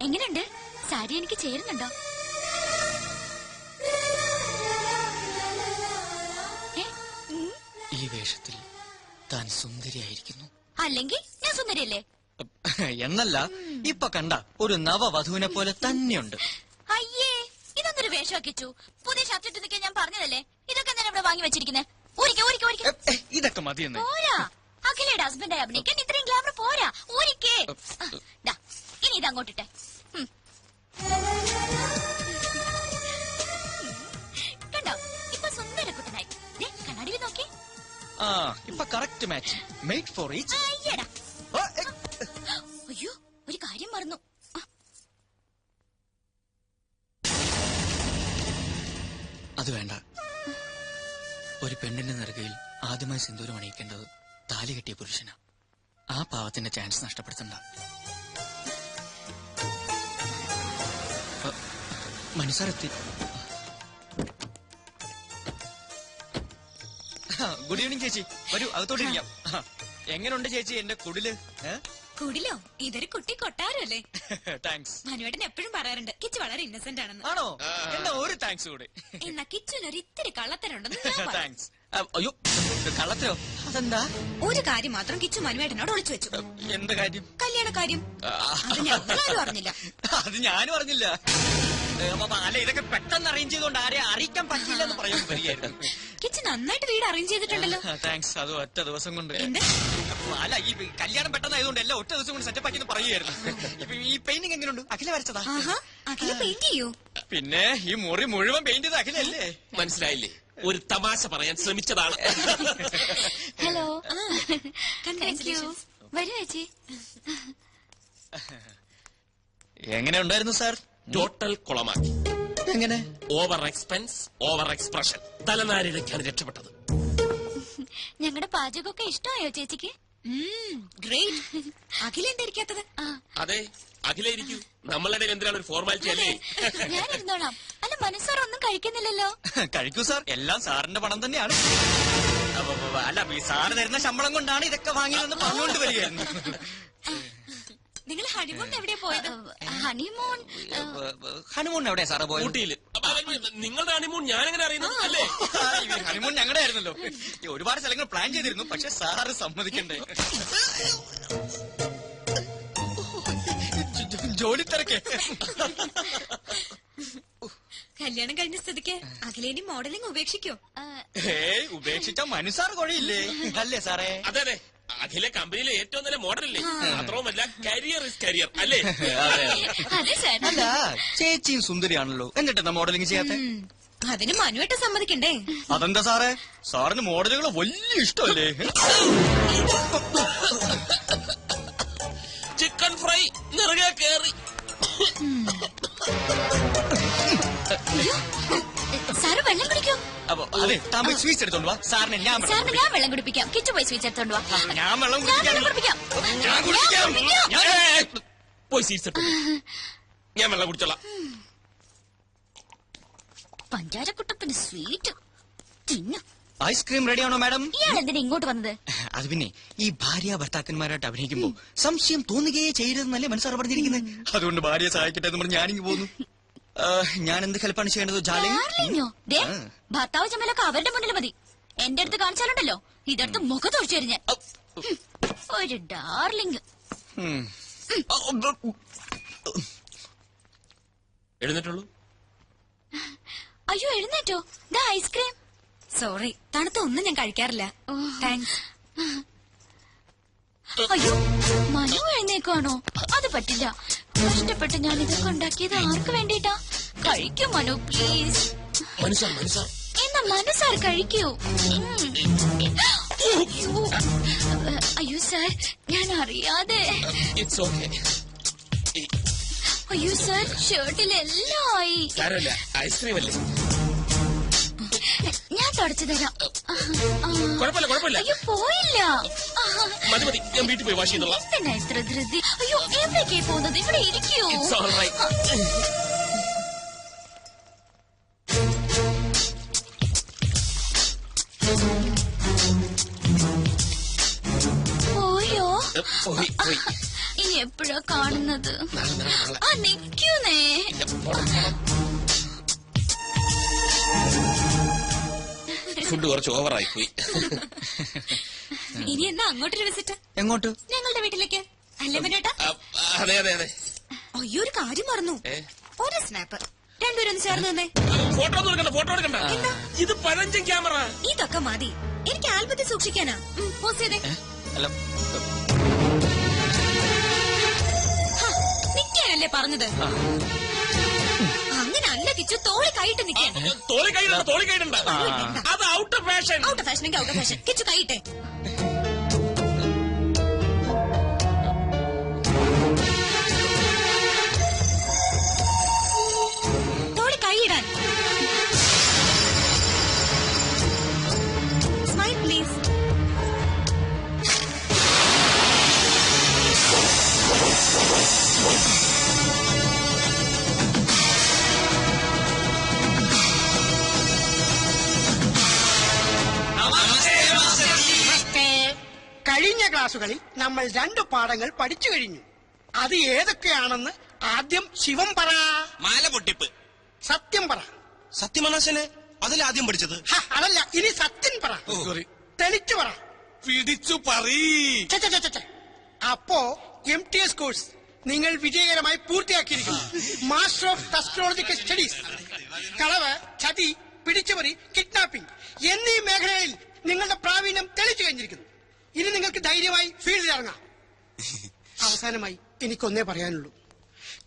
എങ്ങനെയുണ്ട്? സാരി എനിക്ക് ചേരുന്നുണ്ടോ? ഈ വേഷത്തിൽ താൻ സുന്ദരിയായിരിക്കുന്നു. അല്ലെങ്കിൽ ഞാൻ സുന്ദരിയല്ലേ? എന്നല്ല, ഇപ്പൊ കണ്ട ഒരു നവവധുവിനെ പോലെ തന്നെയുണ്ട്. അയ്യേ, ഇതൊന്നൊരു വേഷമാക്കിച്ചു. പുതിയ ഷർട്ട് ഇട്ട് നിൽക്കാൻ ഞാൻ പറഞ്ഞതല്ലേ. ഇതൊക്കെ ഞാൻ ഇവിടെ വാങ്ങി വെച്ചിരിക്കുന്നത്. ഇതൊക്കെ മതിയെന്ന്. പോരാ, അഖിലയുടെ ഹസ്ബൻഡായി അഭിനയിക്കാൻ ഇത്രയും ഗ്ലാമർ പോരാ. ഊരിക്കേ. ഇനി ഇതങ്ങോട്ടിട്ടെ. കണ്ടോ, ഇപ്പൊ സുന്ദര കുട്ടനായി. കണ്ണാടിയിൽ നോക്കി. ഇപ്പൊ correct match. Made for each. അയ്യോ, ഒരു കാര്യം മറന്നു. അത് വേണ്ട. ഒരു പെണ്ണിന്റെ നെറുകയിൽ ആദ്യമായി സിന്ദൂരം അണിയിക്കേണ്ടത് താലി കെട്ടിയ പുരുഷനാ. ആ പാവത്തിന്റെ ചാൻസ് നഷ്ടപ്പെടുത്തണ്ട. മനസ്സാരെത്തി. ഗുഡ് ഈവനിങ് ചേച്ചി, വരൂ അകത്തോട്ടിരിക്കാം. എങ്ങനെയുണ്ട് ചേച്ചി എന്റെ കുടില്? കുടിലോ? ഇതൊരു കുട്ടി കൊട്ടാരല്ലേ? താങ്ക്സ്. മനുവേട്ടൻ എപ്പോഴും പറയാറുണ്ട് കിച്ചു വളരെ ഇന്നസെന്റ് ആണെന്ന്. ആണോ? എന്നാ ഒരു താങ്ക്സ് കൂടെ. എന്നാ കിച്ചുനൊരു ഇത്തിരി കള്ളത്തനുണ്ടെന്ന്. താങ്ക്സ്. അയ്യോ, കള്ളത്തരോ? അതെന്താ? ഒരു കാര്യം മാത്രം കിച്ചു മനുവേട്ടനോട് ഒളിച്ചു വെച്ചു. എന്ത് കാര്യം? കല്യാണ കാര്യം. അത് ഞങ്ങളാരും അറിഞ്ഞില്ല. അത് ഞാനും അറിഞ്ഞില്ല. അല്ല, ഇതൊക്കെ പെട്ടെന്ന് അറേഞ്ച് ചെയ്തോണ്ട് ആരെ അറിയിക്കാൻ പറ്റില്ലെന്ന് പറയാൻ വരികയായിരുന്നു. കിച്ചു നന്നായിട്ട് വീട് അറേഞ്ച് ചെയ്തിട്ടുണ്ടല്ലോ. താങ്ക്സ്. അത് ഒറ്റ ദിവസം കൊണ്ട്. അല്ല, ഈ കല്യാണം പെട്ടെന്നായതുകൊണ്ട് എല്ലാം ഒറ്റ ദിവസം കൊണ്ട് സെറ്റപ്പ് ആക്കി പറയുകയായിരുന്നു. ഇപ്പൊ ഈ പെയിന്റിംഗ് എങ്ങനെയുണ്ട്? അഖില വരച്ചതാ? അഖില പെയിന്റ് ചെയ്യൂ? പിന്നെ ഈ മുറി മുഴുവൻ പെയിന്റ് ചെയ്ത അഖിലല്ലേ? മനസ്സിലായില്ലേ? ഒരു തമാശ പറയാൻ ശ്രമിച്ചതാണ്. ഹലോ, വരൂ ചേച്ചി. എങ്ങനെ ഉണ്ടായിരുന്നു സാർ? ടോട്ടൽ കുളമാക്കി. എങ്ങനെ? Over expense, over expression. തലനാരിഴയ്ക്കാണ് രക്ഷപ്പെട്ടത്. ഞങ്ങളുടെ പാചകമൊക്കെ ഇഷ്ടമായോ ചേച്ചിക്ക്? ഗ്രേറ്റ്. അഖില എന്തായിരിക്കാത്തത്? അതെ, അഖില ഇരിക്കൂ. നമ്മളുടെ എന്തിനാണ് ഒരു ഫോർമാലിറ്റി അല്ലേ? ഞാനിരുന്നോളാം. അല്ല, മനസ്സാർ ഒന്നും കഴിക്കുന്നില്ലല്ലോ. കഴിക്കൂ സാർ, എല്ലാം സാറിന്റെ പണം തന്നെയാണ്. അല്ല, സാറ് തരുന്ന ശമ്പളം കൊണ്ടാണ് ഇതൊക്കെ വാങ്ങിയതെന്ന് പറഞ്ഞുകൊണ്ട് വരികയായിരുന്നു. നിങ്ങൾ ഹണിമൂൺ എവിടെയാ പോയത്? ഹണിമൂൺ എവിടെയാ സാറ് പോയത്? ഊട്ടിയില്. നിങ്ങളുടെ ഹണിമൂൺ ഞാനെങ്ങനെ അറിയുന്നത്? അല്ലേ, ഹണിമൂൺ ഞങ്ങളുടെ ആയിരുന്നല്ലോ. ഒരുപാട് സ്ഥലങ്ങൾ പ്ലാൻ ചെയ്തിരുന്നു, പക്ഷെ സാറ് സമ്മതിക്കണ്ടേ. ജോലി തിരക്കേ. കല്യാണം കഴിഞ്ഞ സ്ഥിതിക്ക് അഖിലേനി മോഡലിംഗ് ഉപേക്ഷിക്കോ? ഉപേക്ഷിച്ച മനുസാർ കൊഴയില്ലേ? അല്ലേ സാറേ? അതെ അതെ, അഖില കമ്പനിയിലെ ഏറ്റവും നല്ല മോഡലല്ലേ? മാത്രവുമല്ല, കരിയർ ഇസ് കരിയർ അല്ലേ? അല്ല, ചേച്ചിയും സുന്ദരിയാണല്ലോ, എന്നിട്ടെന്താ മോഡലിംഗ് ചെയ്യാത്ത? അതിന് മനുവേട്ട സമ്മതിക്കണ്ടേ? അതെന്താ സാറേ, സാറിന് മോഡലുകൾ വലിയ ഇഷ്ടമല്ലേ? ചിക്കൻ ഫ്രൈ നിറയെ കേറി. സാറ് വെള്ളം കുടിക്കോ? അതെ, താൻ പോയി സ്വീറ്റ്സ് എടുത്തോണ്ട് വാ. സാറിന് ഞാൻ വെള്ളം കുടിപ്പിക്കാം. കിച്ചു പോയി സ്വീറ്റ്സ് എടുത്തോണ്ട് വാ. ഞാൻ വെള്ളം കുടിപ്പിക്കാം. പോയി സ്വീറ്റ്സ് എടുത്തു. ഞാൻ വെള്ളം കുടിച്ചോളാം. പഞ്ചാരക്കുട്ടപ്പന് സ്വീറ്റ് തിന്നു. ഐസ്ക്രീം റെഡിയാണോ മാഡം? ഇയാൾ എന്തിനാ ഇങ്ങോട്ട് വന്നത്? അത് പിന്നെ ഈ ഭാര്യ ഭർത്താക്കന്മാരായിട്ട് അഭിനയിക്കുമ്പോ സംശയം തോന്നുകയേ ചെയ്യരുതെന്നല്ലേ മനസ്സാർ പറഞ്ഞിരിക്കുന്നത്. അതുകൊണ്ട് ഭാര്യയെ സഹായിക്കട്ടെ എന്ന് പറഞ്ഞ് ഞാനിങ്ങ് പോന്നു. ഞാൻ എന്ത് ഹെൽപ്പാണ് ചെയ്യേണ്ടത്? ഭർത്താവ് ചമ്മലൊക്കെ അവരുടെ മുന്നിൽ മതി. എന്റെ അടുത്ത് കാണിച്ചാലുണ്ടല്ലോ, ഇതെടുത്ത് മുഖത്തൊഴിച്ചു തരും ഞാൻ. ഒരു ഡാർലിംഗ്. എഴുന്നേറ്റുള്ളൂ. അയ്യോ, എഴുന്നേറ്റോ? ദാ ഐസ്ക്രീം. സോറി, തണുത്ത ഒന്നും ഞാൻ കഴിക്കാറില്ല. താങ്ക്സ്. അയ്യോ, മനു എഴുന്നേക്കാണോ? അത് പറ്റില്ല. കഷ്ടപ്പെട്ട് ഞാൻ ഇതൊക്കെ ഉണ്ടാക്കിയത് ആർക്ക് വേണ്ടിട്ടാ? കഴിക്കൂ മനു, പ്ലീസ്. എന്നാ മനസ്സാർ കഴിക്കൂ. അയ്യോ സാർ, ഞാൻ അറിയാതെ. അയ്യോ സാർ, ഷർട്ടിലെല്ലാം ആയി. ഐസ്ക്രീം അല്ലേ? ഞാൻ തുടച്ചു തരാം. കുഴപ്പമില്ല. അയ്യോ, പോയില്ല. മതി, ഞാൻ വീട്ടിൽ പോയി വാഷ് ചെയ്തോളാം. പിന്നെ എത്ര ധൃതി. അയ്യോ, എവിടേക്കേ പോകുന്നത്? ഇവിടെ ഇരിക്കൂ. പോയോ? ഇനി എപ്പോഴാ കാണുന്നത്? ആ നിക്കൂന്നേ. ഫുഡ് കുറച്ച് ഓവറായി പോയി. ഇനി എന്നാ അങ്ങോട്ടൊരു വിസിറ്റ്? എങ്ങോട്ട്? ഞങ്ങളുടെ വീട്ടിലേക്ക്. അല്ലേ മനോട്ടാ? അതെ അതെ അതെ. അയ്യോ, ഒരു കാര്യം മറന്നു. ഒരു സ്നാപ്പ്. രണ്ടുപേരും ഒന്ന് ചേർന്ന് തന്നെ. ഫോട്ടോ ഒന്നും എടുക്കണ്ട, ഫോട്ടോ എടുക്കണ്ട. ഇത് പഴഞ്ചൻ ക്യാമറ. ഇതൊക്കെ മതി. എനിക്ക് ആൽബത്തിൽ സൂക്ഷിക്കാനാ. പോസ്റ്റ് ചെയ്തേ. നിക്കാനല്ലേ പറഞ്ഞത്? അങ്ങനെ അല്ല കിച്ചു, തോളി കൈയിട്ട് നിൽക്കാൻ. തോളി കൈയിടണ്ട, തോളി കൈയിടണ്ട. അത് out of fashion. Out of fashion എങ്കിൽ ഔട്ട് ഓഫ് ഫാഷൻ. കിച്ചു കൈയിട്ടെ. തോളി കൈയിടാൻ. Smile please. കഴിഞ്ഞ ക്ലാസുകളിൽ നമ്മൾ 2 പാഠങ്ങൾ പഠിച്ചു കഴിഞ്ഞു. അത് ഏതൊക്കെയാണെന്ന് ആദ്യം ശിവം പറ. മാല പൊട്ടിപ്പ്. സത്യം പറ. സത്യമനാശനെ അതിലാദ്യം പഠിച്ചത്. അതല്ല, ഇനി സത്യൻ പറ. തെളിച്ചു പറ. പിടിച്ചു പറീ. അപ്പോ MTS കോഴ്സ് നിങ്ങൾ വിജയകരമായി പൂർത്തിയാക്കിയിരിക്കുന്നു. Master of technological studies. കളവ്, ചതി, പിടിച്ചുപറി, കിഡ്നാപ്പിംഗ് എന്നീ മേഖലകളിൽ നിങ്ങളുടെ പ്രാവീണ്യം തെളിച്ചു കഴിഞ്ഞിരിക്കുന്നു. ഇനി നിങ്ങൾക്ക് ധൈര്യമായി ഫീൽഡിൽ ഇറങ്ങാം. അവസാനമായി എനിക്കൊന്നേ പറയാനുള്ളൂ.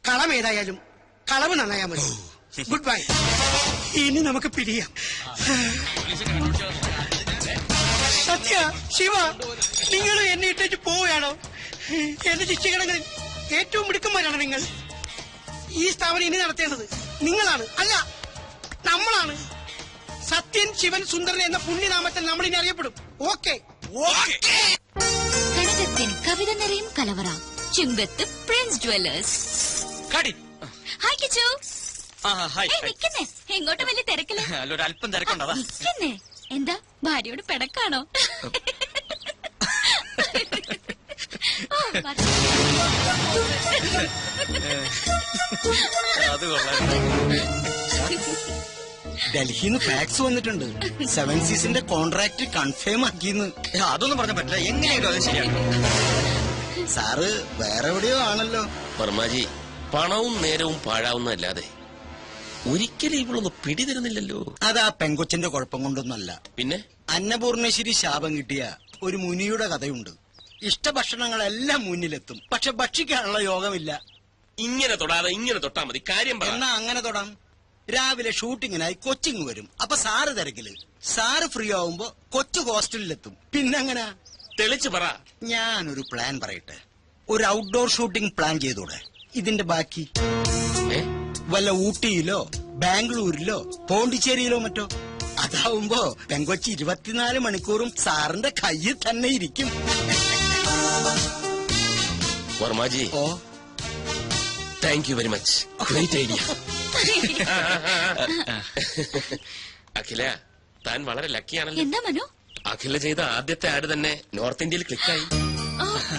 കളം ഏതായാലും കളവ് നന്നായാൽ മതി. Good bye. ഇനി നമുക്ക് പിരിയാം. സത്യ, ശിവ, നിങ്ങൾ എന്നെ ഇട്ടേച്ച് പോവുകയാണോ? എന്റെ ശിക്ഷകണങ്ങളിൽ ഏറ്റവും മിടുക്കന്മാരാണ് നിങ്ങൾ. ഈ സ്ഥാപനം ഇനി നടത്തേണ്ടത് നിങ്ങളാണ്, അല്ല നമ്മളാണ്. സത്യൻ, ശിവൻ, സുന്ദരൻ എന്ന പുണ്യനാമത്തിൽ നമ്മൾ ഇനി അറിയപ്പെടും. ഓക്കെ. കനകത്തിൻ കവിത നിറയും കലവറ. ചുങ്കത്ത് പ്രിൻസ് ജ്വല്ലേഴ്സ്. ഹായ് കിച്ചു. നിക്കുന്നേ. എങ്ങോട്ട് വലിയ തിരക്കില്ല? അല്പം തിരക്കുണ്ടതാ. നിക്കുന്നേ. എന്താ ഭാര്യയോട് പിടക്കാണോ? അത് കൊള്ളാം. ഡൽഹിന്ന് ഫാക്സ് വന്നിട്ടുണ്ട്. 7 സീസിന്റെ കോൺട്രാക്ട് കൺഫേം ആക്കിന്ന്. അതൊന്നും പറഞ്ഞ പറ്റില്ല. എങ്ങനെയാലും അത് ശരിയാണ്. സാറ് വേറെ എവിടെയോ ആണല്ലോ. വർമാജി, പണവും നേരവും പാഴാവുന്നതല്ലാതെ ഒരിക്കലും ഇവളൊന്ന് പിടിതരുന്നില്ലല്ലോ. അതാ പെങ്കൊച്ചിന്റെ കുഴപ്പം കൊണ്ടൊന്നല്ല. പിന്നെ അന്നപൂർണേശ്വരി ശാപം കിട്ടിയ ഒരു മുനിയുടെ കഥയുണ്ട്. ഇഷ്ടഭക്ഷണങ്ങളെല്ലാം മുന്നിലെത്തും, പക്ഷെ ഭക്ഷിക്കാനുള്ള യോഗമില്ല. ഇങ്ങനെ തൊടാതെ ഇങ്ങനെ തൊട്ടാ മതി. കാര്യം പറ. എന്നാ അങ്ങനെ തൊടാം. രാവിലെ ഷൂട്ടിങ്ങിനായി കൊച്ചിങ് വരും. അപ്പൊ സാറ് തിരക്കില്. സാറ് ഫ്രീ ആവുമ്പോ കൊച്ചു ഹോസ്റ്റലിലെത്തും. പിന്നെങ്ങനെ? തെളിച്ചു പറ. ഞാനൊരു പ്ലാൻ പറയട്ടെ. ഒരു ഔട്ട്ഡോർ ഷൂട്ടിംഗ് പ്ലാൻ ചെയ്തൂടെ? ഇതിന്റെ ബാക്കി വല്ല ഊട്ടിയിലോ ബാംഗ്ലൂരിലോ പോണ്ടിച്ചേരിയിലോ മറ്റോ. അതാവുമ്പോ പെങ്കൊച്ചി 24 മണിക്കൂറും സാറിന്റെ കയ്യിൽ തന്നെ ഇരിക്കും. വർമാജി, ഓ, thank you very much. Great idea. Akhila, താൻ വളരെ ലക്കിയാണല്ലോ. എന്താ മനു? അഖില ചെയ്ത ആദ്യത്തെ ആഡ് തന്നെ നോർത്ത് ഇന്ത്യയിൽ ക്ലിക്കായി.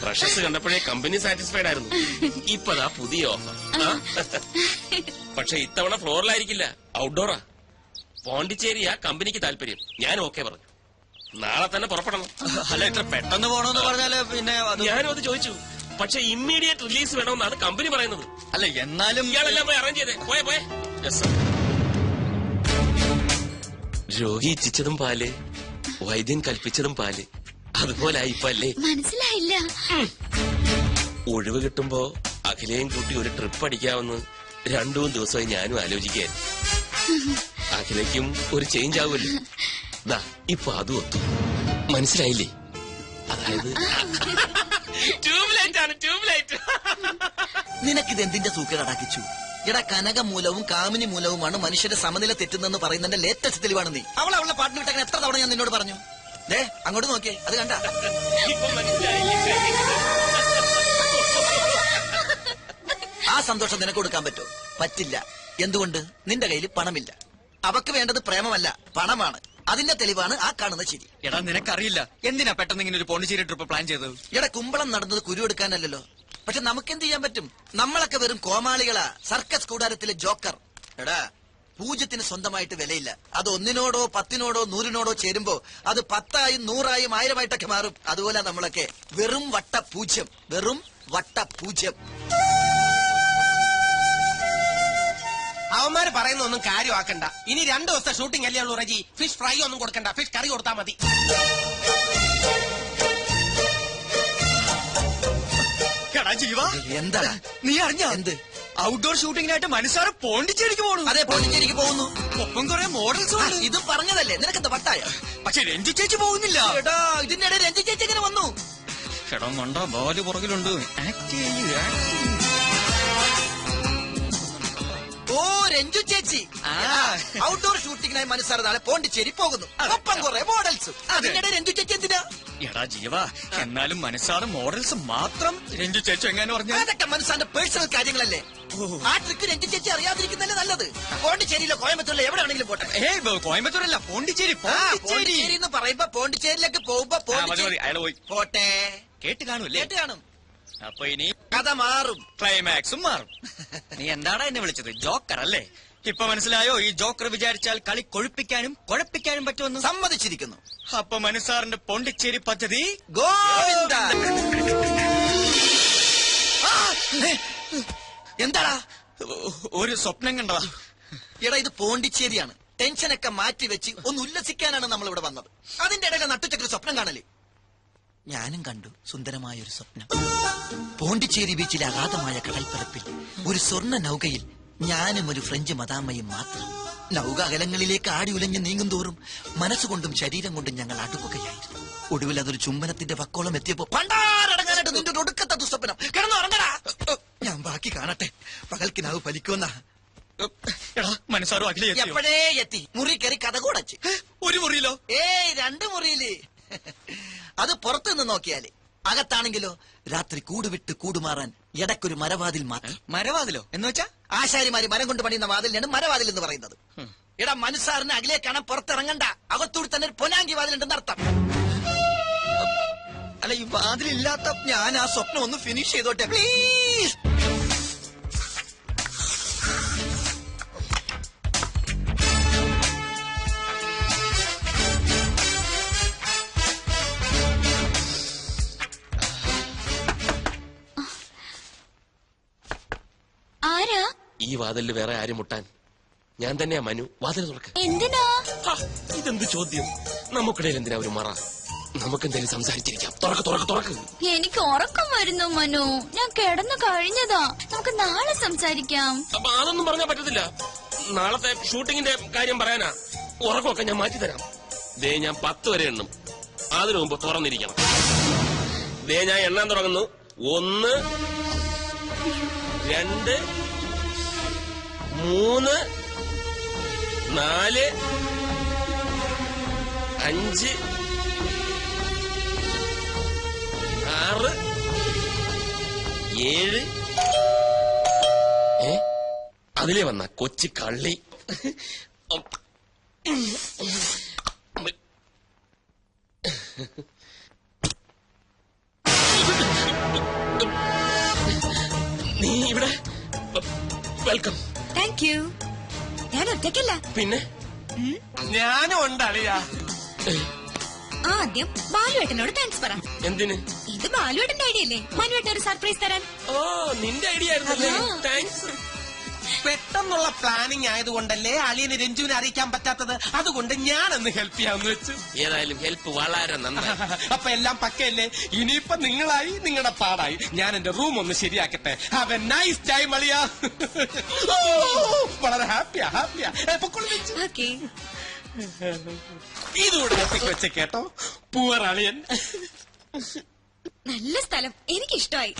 പ്രഷസ് കണ്ടപ്പോഴേ കമ്പനി സാറ്റിസ്ഫൈഡ് ആയിരുന്നു. ഇപ്പതാ പുതിയ ഓഫർ. പക്ഷെ ഇത്തവണ ഫ്ലോറിലായിരിക്കില്ല, ഔട്ട്ഡോറാ. പോണ്ടിച്ചേരിയാ കമ്പനിക്ക് താല്പര്യം. ഞാൻ ഓക്കെ പറഞ്ഞു. നാളെ തന്നെ പുറപ്പെടണം. അല്ല, ഇത്ര പെട്ടെന്ന് പോണോന്ന് പറഞ്ഞാല് പിന്നെ ഞാനും അത് ചോദിച്ചു. പക്ഷെ ഇമ്മീഡിയറ്റ് റിലീസ് വേണമെന്നാണ് കമ്പനി പറയുന്നത്. അല്ല, എന്നാലും ഇയാളെല്ലാം പോയി അറേഞ്ച് ചെയ്തേ. പോയെ പോയെ. രോഗി ഇച്ഛിച്ചതും പാല്, വൈദ്യൻ കൽപ്പിച്ചതും പാല്. അതുപോലെ ഇപ്പൊ അല്ലേ? മനസ്സിലായില്ല. ഒഴിവ് കിട്ടുമ്പോ അഖിലയും കൂട്ടി ഒരു ട്രിപ്പ് അടിക്കാമെന്ന് 2-3 ദിവസമായി ഞാനും ആലോചിക്കാൻ. അഖിലയ്ക്കും ഒരു ചേഞ്ച് ആവുമല്ലോ. ദാ ഇപ്പൊ അതും ഒത്തു. മനസ്സിലായില്ലേ? അതായത് ട്യൂബ്ലൈറ്റ് ആണ്, ട്യൂബ്ലൈറ്റ്. നിനക്കിത് എന്തിന്റെ സൂക്കേടാക്കിച്ചു? എടാ, കനകമൂലവും കാമിനി മൂലവുമാണ് മനുഷ്യന്റെ സമനില തെറ്റുന്നെന്ന് പറയുന്നതിന്റെ ലേറ്റസ്റ്റ് തെളിവാണ് നീ. അവളെ പാട്ടിന് വിട്ടങ്ങനെ എത്ര തവണ ഞാൻ നിന്നോട് പറഞ്ഞു. ദേ, അങ്ങോട്ട് നോക്കിയേ, അത് കണ്ട. ഇപ്പൊ മനസ്സിലായില്ലേ? ആ സന്തോഷം നിനക്ക് കൊടുക്കാൻ പറ്റോ? പറ്റില്ല. എന്തുകൊണ്ട്? നിന്റെ കയ്യിൽ പണമില്ല. അവക്ക് വേണ്ടത് പ്രേമമല്ല, പണമാണ്. അതിന്റെ തെളിവാണ് ആ കാണുന്ന ചിരി. എടാ, നിനക്കറിയില്ല എന്തിനാ പെട്ടെന്ന് ഇങ്ങനെ ഒരു പോണ്ടിച്ചേരി ട്രിപ്പ് പ്ലാൻ ചെയ്തത്? എടാ, കുമ്പളം നടന്നത് കുരു എടുക്കാനല്ലോ. പക്ഷെ നമുക്ക് എന്ത് ചെയ്യാൻ പറ്റും? നമ്മളൊക്കെ വെറും കോമാളികളാ, സർക്കസ് കൂടാരത്തിലെ ജോക്കർ. എടാ, പൂജ്യത്തിന് സ്വന്തമായിട്ട് വിലയില്ല. അത് 1-നോടോ 10-നോടോ 100-നോടോ ചേരുമ്പോ അത് 10,000 100,000 1000-ആയിട്ടൊക്കെ മാറും. അതുപോലെ നമ്മളൊക്കെ വെറും വട്ട പൂജ്യം, വെറും വട്ട പൂജ്യം. അവന്മാര് പറയുന്ന ഒന്നും കാര്യമാക്കണ്ട. ഇനി 2 ദിവസത്തെ ഷൂട്ടിംഗ് അല്ലേ ഉള്ളൂ റജി. ഫിഷ് ഫ്രൈ ഒന്നും കൊടുക്കണ്ട, ഫിഷ് കറി കൊടുത്താൽ മതി. എടാ ജീവ, എന്താ നീ അറിഞ്ഞ എന്ത്? ഔട്ട്ഡോർ ഷൂട്ടിങ്ങിനായിട്ട് മനസ്സാറ് പോണ്ടിച്ചേരിക്ക് പോണു. അതെ, പോണ്ടിച്ചേരിക്ക് പോകുന്നു. ഒപ്പം കുറെ മോഡൽസ് ഉണ്ട്. ഇത് പറഞ്ഞതല്ലേ, നിനക്കെന്താ വട്ടായ? പക്ഷെ രഞ്ജു ചേച്ചി പോകുന്നില്ല. എടാ, ഇതിന്റെ ഇടയിൽ രഞ്ജി ചേച്ചി എങ്ങനെ വന്നു? എടാ മണ്ട, ബാല് പുറകിലുണ്ട്. ആക്ട് ചെയ്യ്, ആക്ട് ചെയ്യ്. ഓ, രഞ്ജു ചേച്ചി. ഔട്ട്ഡോർ ഷൂട്ടിങ്ങിനായി മനസ്സാറ് നാളെ പോണ്ടിച്ചേരി പോകുന്നു. ഒപ്പം കുറെ മോഡൽസ്. അതിനിടെ രഞ്ജു ചേച്ചി എന്തിനാ? എടാ ജീവ, എന്നാലും മനസ്സാറ് മോഡൽസ് മാത്രം രഞ്ജു ചേച്ചി എങ്ങനെ പറഞ്ഞു? അതൊക്കെ മനസ്സാന്റെ പേഴ്സണൽ കാര്യങ്ങളല്ലേ. ആ ട്രിക്ക് രഞ്ജു ചേച്ചി അറിയാതിരിക്കുന്നല്ലേ നല്ലത്. പോണ്ടിച്ചേരിയിലോ കോയമ്പത്തൂരിലോ എവിടെ വേണമെങ്കിലും പോട്ടെ. കോയമ്പത്തൂരല്ല, പോണ്ടിച്ചേരി. പോണ്ടിച്ചേരി എന്ന് പറയുമ്പോ പോണ്ടിച്ചേരിയിലേക്ക് പോകുമ്പോ അയാൾ പോയി പോട്ടെ. കേട്ട് കാണൂല്ലേ? കേട്ട് കാണും. അപ്പൊ ഇനി കഥ മാറും, ക്ലൈമാക്സും മാറും. നീ എന്താടാ എന്നെ വിളിച്ചത്? ജോക്കർ അല്ലേ? ഇപ്പൊ മനസ്സിലായോ ഈ ജോക്കർ വിചാരിച്ചാൽ കളി കൊഴുപ്പിക്കാനും കുഴപ്പിക്കാനും പറ്റുമെന്ന്? സമ്മതിച്ചിരിക്കുന്നു. അപ്പൊ മനസ്സാറിന്റെ പോണ്ടിച്ചേരി പദ്ധതി ഗോവിന്ദ. എന്താടാ? ഒരു സ്വപ്നം കണ്ടതാ. എടാ, ഇത് പോണ്ടിച്ചേരിയാണ്. ടെൻഷനൊക്കെ മാറ്റി വെച്ച് ഒന്ന് ഉല്ലസിക്കാനാണ് നമ്മൾ ഇവിടെ വന്നത്. അതിന്റെ ഇടയിലെ നട്ടുച്ചക്കൊരു സ്വപ്നം കാണല്. ഞാനും കണ്ടു സുന്ദരമായ ഒരു സ്വപ്നം. പോണ്ടിച്ചേരി ബീച്ചിലെ അഗാധമായ കടൽപ്പരപ്പിൽ ഒരു സ്വർണ്ണ നൗകയിൽ ഞാനും ഒരു ഫ്രഞ്ച് മദാമ്മയും മാത്രം. നൗക അകലങ്ങളിലേക്ക് ആടി ഉലഞ്ഞ് നീങ്ങും തോറും മനസ്സുകൊണ്ടും ശരീരം കൊണ്ടും ഞങ്ങൾ അടുക്കുകയായിരുന്നു. ഒടുവിൽ അതൊരു ചുംബനത്തിന്റെ വക്കോളം എത്തിയപ്പോ പണ്ടാരടങ്ങാനായിട്ട് നിന്റെ ഒടുക്കത്തെ ദുസ്വപ്നം. കിടന്നുറങ്ങടാ, ഞാൻ ബാക്കി കാണട്ടെ. പകൽക്കിനാവ് ഫലിക്കുമെന്ന. മനസ്സാറും അഖിലേ എപ്പോഴേ എത്തി. മുറി കയറി കഥ കൂടച്ച്. ഒരു മുറിയിലോ? 2 മുറിയില്. അത് പുറത്തുനിന്ന് നോക്കിയാല്. അകത്താണെങ്കിലോ രാത്രി കൂടുവിട്ട് കൂടുമാറാൻ ഇടയ്ക്കൊരു മരവാതിൽ മാത്രം. മരവാതിലോ എന്ന് വെച്ചാ? ആശാരിമാര് മരം കൊണ്ട് പണിയുന്ന വാതിലിനാണ് മരവാതിൽ എന്ന് പറയുന്നത്. ഇടാ, മനസ്സാറിന് അകലെ കാണാൻ പുറത്തിറങ്ങണ്ട. അകത്തൂടി തന്നെ ഒരു പൊനാങ്കി വാതിലുണ്ടെന്ന് അർത്ഥം. അല്ല, ഈ വാതിലില്ലാത്ത ഞാൻ ആ സ്വപ്നം ഒന്ന് ഫിനിഷ് ചെയ്തോട്ടെ പ്ലീസ്. ആരാ? ഈ വാതിലിൽ വേറെ ആരും മുട്ടാൻ? ഞാൻ തന്നെയാ മനു. വാതിൽ തുറക്ക. എന്തിനാ? ഇതെന്ത് ചോദ്യം? നമുക്കിടയിൽ എന്തിനാ ഒരു മറ? നമുക്കെന്തായാലും സംസാരിച്ചിരിക്കാം. തുറക്ക് തുറക്ക് തുറക്ക്. എനിക്ക് ഉറക്കം വരുന്നു മനു. ഞാൻ കിടന്നു കഴിഞ്ഞതാ. നമുക്ക് നാളെ സംസാരിക്കാം. അപ്പൊ അതൊന്നും പറഞ്ഞാൽ പറ്റത്തില്ല. നാളത്തെ ഷൂട്ടിങ്ങിന്റെ കാര്യം പറയാനാ. ഉറക്കമൊക്കെ ഞാൻ മാറ്റിത്തരാം. ദേ, ഞാൻ 10 വരെ എണ്ണും. അതിനു മുമ്പ് തുറന്നിരിക്കണം. ദേ, ഞാൻ എണ്ണാൻ തുടങ്ങുന്നു. 1 2 3 4 5 6 7 അതിലേ വന്ന കൊച്ചു കള്ളി. നീ ഇവിടെ? വെൽക്കം. Thank you. ഞാൻ ഒറ്റയ്ക്കല്ല. പിന്നെ ഞാനും ഉണ്ടളിയാ. ആദ്യം ബാലുവേട്ടനോട് താങ്ക്സ് പറ. എന്തിന്? ഇത് ബാലുവേട്ടന്റെ ഐഡിയ അല്ലേ മനുവേട്ടൻ ഒരു സർപ്രൈസ് തരാൻ? ഓ, നിന്റെ ഐഡിയ ആയിരുന്നല്ലേ? താങ്ക്സ്. പെട്ടെന്നുള്ള പ്ലാനിങ് ആയതുകൊണ്ടല്ലേ അളിയന് രഞ്ജുവിനെ അറിയിക്കാൻ പറ്റാത്തത്. അതുകൊണ്ട് ഞാനൊന്ന് ഹെൽപ്പ് ചെയ്യാമെന്ന് വെച്ചു. ഏതായാലും ഹെൽപ്പ് വളരെ നന്നായി. അപ്പൊ എല്ലാം പക്കയല്ലേ? ഇനിയിപ്പൊ നിങ്ങളായി, നിങ്ങളുടെ പാടായി. ഞാൻ എന്റെ റൂം ഒന്ന് ശരിയാക്കട്ടെ. ഹാവ് എ നൈസ് ടൈം അളിയാ. വളരെ ഹാപ്പിയാ ഹാപ്പിയാ. ഓക്കേ. ഇതുകൂടെ ഒറ്റയ്ക്ക് വെച്ച കേട്ടോ. പൂവർ അളിയൻ. നല്ല സ്ഥലം, എനിക്കിഷ്ടമായി.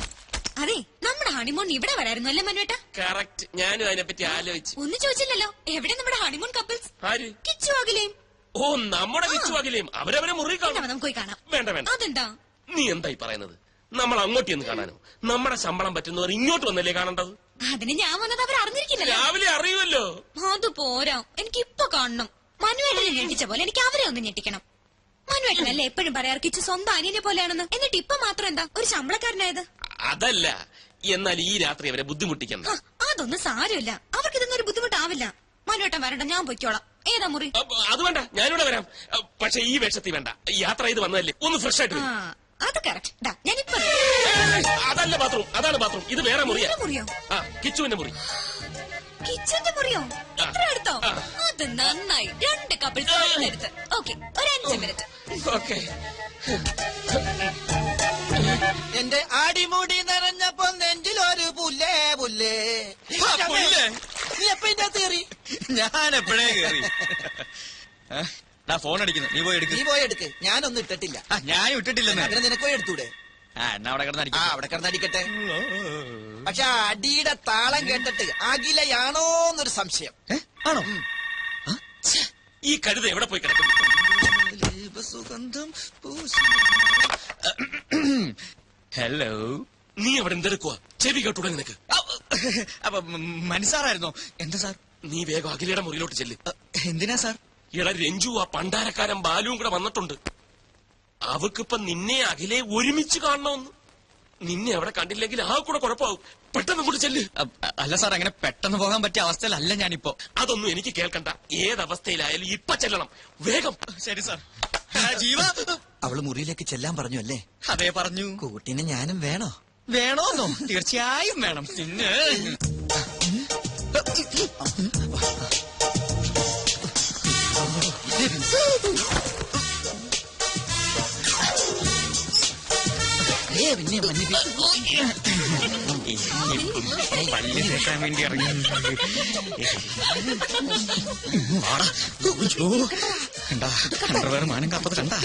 അതെ, നമ്മുടെ ഹണിമൂൺ ഇവിടെ വരായിരുന്നു അല്ലേ മനുവേട്ട? കറക്റ്റ്. ഞാനും അതിനെപ്പറ്റി ആലോചിച്ചു. ഒന്നും ചോദിച്ചില്ലല്ലോ. എവിടെ നമ്മുടെ ഹണിമൂൺ കപ്പിൾസ്? ആര്? കിച്ചു അഖിലയും. ഓ, നമ്മുടെ കിച്ചുവാകിലേയും അവരവരെ മുറി കാണും. നമുക്ക് പോയി കാണാം. വേണ്ട വേണ്ട. അതെന്താ? നീ എന്തായി പറയുന്നത്? നമ്മൾ അങ്ങോട്ട് ചെന്ന് കാണാനോ? നമ്മുടെ ശമ്പളം പറ്റുന്നവർ ഇങ്ങോട്ട് വന്നല്ലേ കാണേണ്ടത്? അതിന് ഞാൻ വന്നത് അവർ അറിഞ്ഞിരിക്കില്ലല്ലോ. രാവിലെ അറിയുമല്ലോ. അത് പോരാ, എനിക്ക് ഇപ്പൊ കാണണം. മനുവേട്ടനെ ഞെട്ടിച്ച പോലെ എനിക്ക് അവരെ ഒന്ന് ഞെട്ടിക്കണം. മനുവേട്ടനല്ലേ എപ്പോഴും പറയാറ് കിച്ചു സ്വന്തം അനിയനെ പോലെയാണെന്ന്. എന്നിട്ട് ഇപ്പൊ മാത്രം എന്താ ഒരു ശമ്പളക്കാരനായത്? അതല്ല, എന്നാൽ ഈ രാത്രി അവരെ ബുദ്ധിമുട്ടിക്കണ്ട. അതൊന്നും സാരമില്ല, അവർക്ക് ഇതൊന്നും ഒരു ബുദ്ധിമുട്ടാവില്ല. മനുവേട്ടൻ വരണ്ട, ഞാൻ പൊയ്ക്കോളാം. ഏതാ മുറി? അത് വേണ്ട, ഞാനിവിടെ വരാം. പക്ഷെ ഈ വേഷത്തിൽ വേണ്ട. യാത്ര ചെയ്ത് വന്നതല്ലേ, ഒന്ന് ഫ്രഷ് ആയിട്ട് വരൂ. അത് കറക്റ്റ്. ഞാനിപ്പോ അതല്ല ബാത്റൂം, അതാണ് ബാത്റൂം. ഇത് വേറെ മുറിയാ. മുറിയോ? ആ, കിച്ചുവിന്റെ മുറി. കിച്ചന്റെ മുറിയോ? ഇത്ര അടുത്തോ? അത് നന്നായി. 2 കപ്പിൾസ് എടുത്ത്. ഓക്കെ, ഒരു 5 മിനിറ്റ്. ഓക്കെ. എന്റെ അടിമുടി നിറഞ്ഞപ്പോ നെഞ്ചിലൊരു പുല്ലേ പുല്ലേ. നീ എപ്പ ഇതിന്റെ അകത്ത് കയറി? ഞാൻ എപ്പോഴേ കയറി. ഫോൺ അടിക്കുന്നു, നീ പോയി എടുക്ക്. നീ പോയി എടുക്ക്, ഞാനൊന്നും ഇട്ടിട്ടില്ല. ഞാനും ഇട്ടിട്ടില്ലെന്ന്. അങ്ങനെ നിനക്ക് പോയി എടുത്തൂടെ? എന്നാ അവിടെ കിടന്നടിക്ക. അവിടെ കിടന്നടിക്കട്ടെ. പക്ഷെ അടിയുടെ താളം കേട്ടിട്ട് അഖിലയാണോന്നൊരു സംശയം. ആണോ? ഈ കഴുത എവിടെ പോയി കിടക്കും? സുഗന്ധം. ഹലോ, നീ അവിടെ എന്തെടുക്കുക? ചെവി കേട്ടൂടെ നിനക്ക്? അപ്പൊ മനസ്സാറായിരുന്നോ? എന്താ സാർ? നീ വേഗം അഖിലയുടെ മുറിയിലോട്ട് ചെല്ല്. എന്തിനാ സാർ? ഇട രഞ്ജു, ആ പണ്ടാരക്കാരൻ ബാലുവും കൂടെ വന്നിട്ടുണ്ട്. അവക്കിപ്പൊ നിന്നെ അഖിലെ ഒരുമിച്ച് കാണണമെന്ന്. നിന്നെ അവിടെ കണ്ടില്ലെങ്കിൽ ആ കൂടെ കുഴപ്പമാവും. പെട്ടെന്ന് കൂടെ ചെല്ല്. അല്ല സാർ, അങ്ങനെ പെട്ടെന്ന് പോകാൻ പറ്റിയ അവസ്ഥയിലല്ല ഞാനിപ്പോ. അതൊന്നും എനിക്ക് കേൾക്കണ്ട. ഏതവസ്ഥയിലായാലും ഇപ്പൊ ചെല്ലണം, വേഗം. ശരി സാർ. ജീവ, അവള് മുറിയിലേക്ക് ചെല്ലാൻ പറഞ്ഞു അല്ലേ? അതേ പറഞ്ഞു. കൂട്ടിന് ഞാനും വേണോ? വേണോന്നോ? തീർച്ചയായും വേണം. പിന്നെ പിന്നെ പല്ല് തേക്കാൻ വേണ്ടി ഇറങ്ങി. എന്താ അണ്ടർവെയർ മാനം കാപ്പത് കണ്ടാ?